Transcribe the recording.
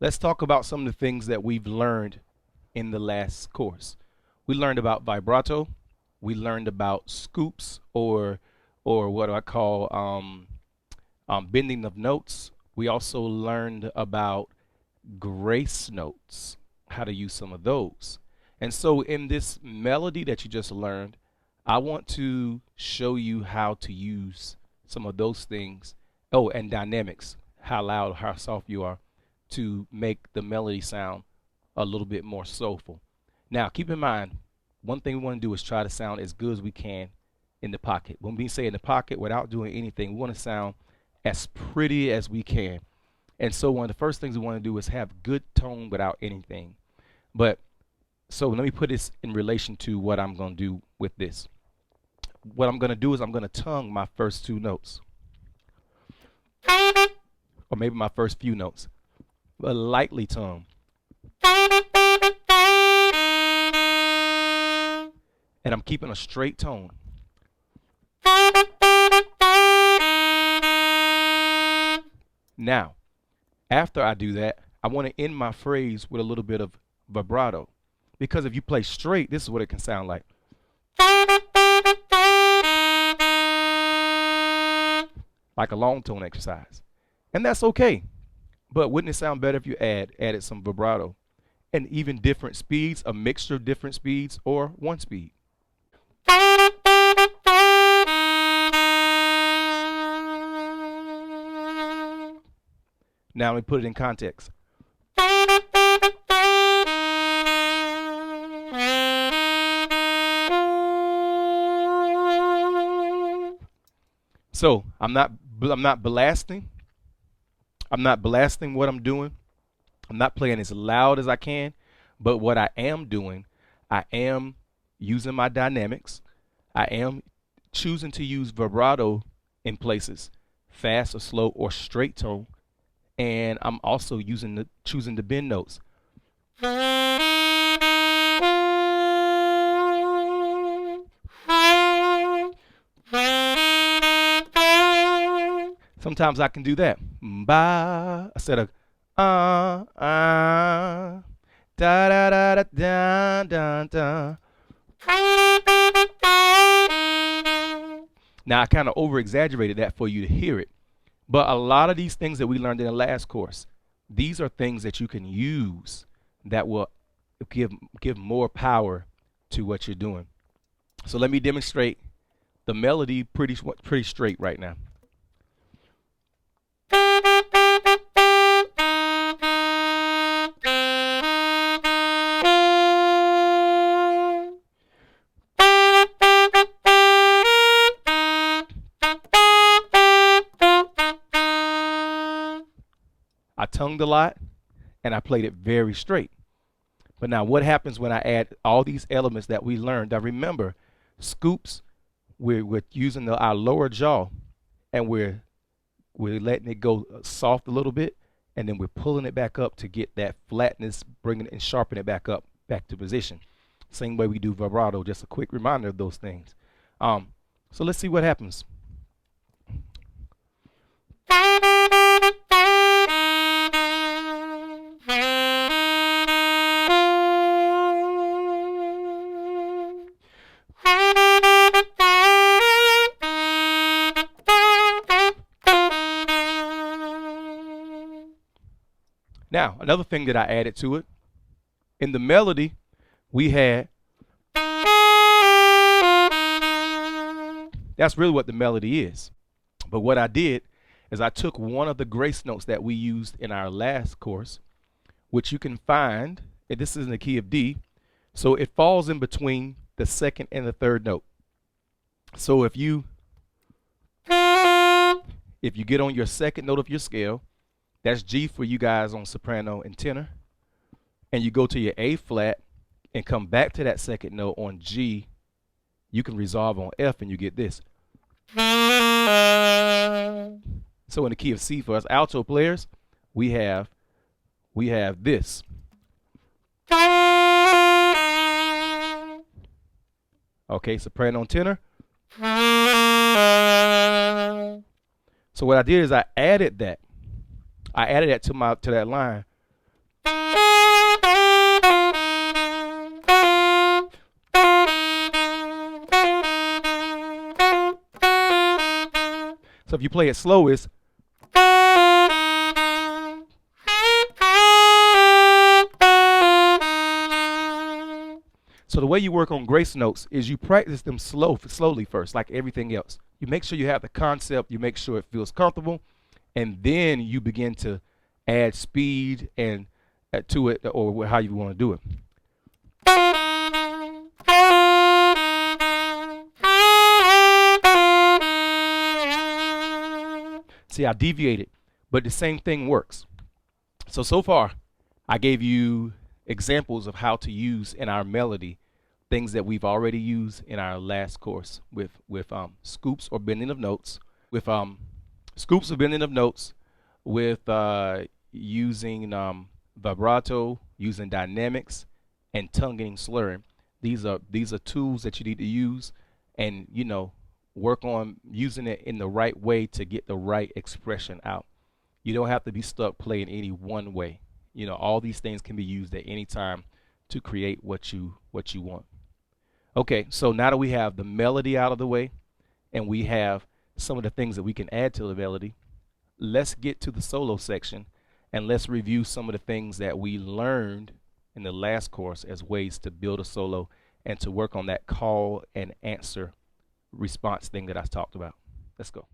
let's talk about some of the things that we've learned in the last course. We learned about vibrato. We learned about scoops or what I call bending of notes. We also learned about grace notes, how to use some of those. And so in this melody that you just learned, I want to show you how to use some of those things. Oh, and dynamics, how loud, how soft you are, to make the melody sound a little bit more soulful. Now, keep in mind, one thing we want to do is try to sound as good as we can in the pocket. When we say in the pocket without doing anything, we want to sound as pretty as we can. And so one of the first things we want to do is have good tone without anything. But so let me put this in relation to what I'm going to do with this. What I'm going to do is I'm going to tongue my first two notes. Or maybe my first few notes. But lightly tongue. And I'm keeping a straight tone. Now, after I do that, I want to end my phrase with a little bit of vibrato. Because if you play straight, this is what it can sound like. Like a long tone exercise. And that's okay. But wouldn't it sound better if you added some vibrato? And even different speeds, a mixture of different speeds, or one speed. Now let me put it in context. So I'm not blasting. I'm not blasting what I'm doing. I'm not playing as loud as I can. But what I am doing, I am using my dynamics. I am choosing to use vibrato in places, fast or slow or straight tone. And I'm also choosing the bend notes. Sometimes I can do that. Ba instead of da da da da da da da. Now I kind of over exaggerated that for you to hear it. But a lot of these things that we learned in the last course, these are things that you can use that will give more power to what you're doing. So let me demonstrate the melody pretty straight right now. I tongued a lot and I played it very straight. But now what happens when I add all these elements that we learned? Now remember, scoops, we're using our lower jaw and we're letting it go soft a little bit, and then we're pulling it back up to get that flatness, bringing it and sharpen it back up, back to position. Same way we do vibrato, just a quick reminder of those things. So let's see what happens. Now, another thing that I added to it, in the melody, we had, that's really what the melody is. But what I did is I took one of the grace notes that we used in our last course, which you can find, and this is in the key of D, so it falls in between the second and the third note. So if you get on your second note of your scale, that's G for you guys on soprano and tenor. And you go to your A flat and come back to that second note on G. You can resolve on F and you get this. So in the key of C for us alto players, we have this. Okay, soprano and tenor. So what I did is I added that to that line So if you play it slow, it's so the way you work on grace notes is you practice them slowly first, like everything else. You make sure you have the concept, you make sure it feels comfortable, and then you begin to add speed and to it, or how you want to do it. See, I deviated, but the same thing works. So far, I gave you examples of how to use in our melody things that we've already used in our last course with scoops or bending of notes, with scoops or bending of notes, with using vibrato, using dynamics, and tonguing slurring. These are tools that you need to use, and work on using it in the right way to get the right expression out. You don't have to be stuck playing any one way. All these things can be used at any time to create what you want. Okay, so now that we have the melody out of the way and we have some of the things that we can add to the melody, let's get to the solo section and let's review some of the things that we learned in the last course as ways to build a solo and to work on that call and answer response thing that I talked about. Let's go.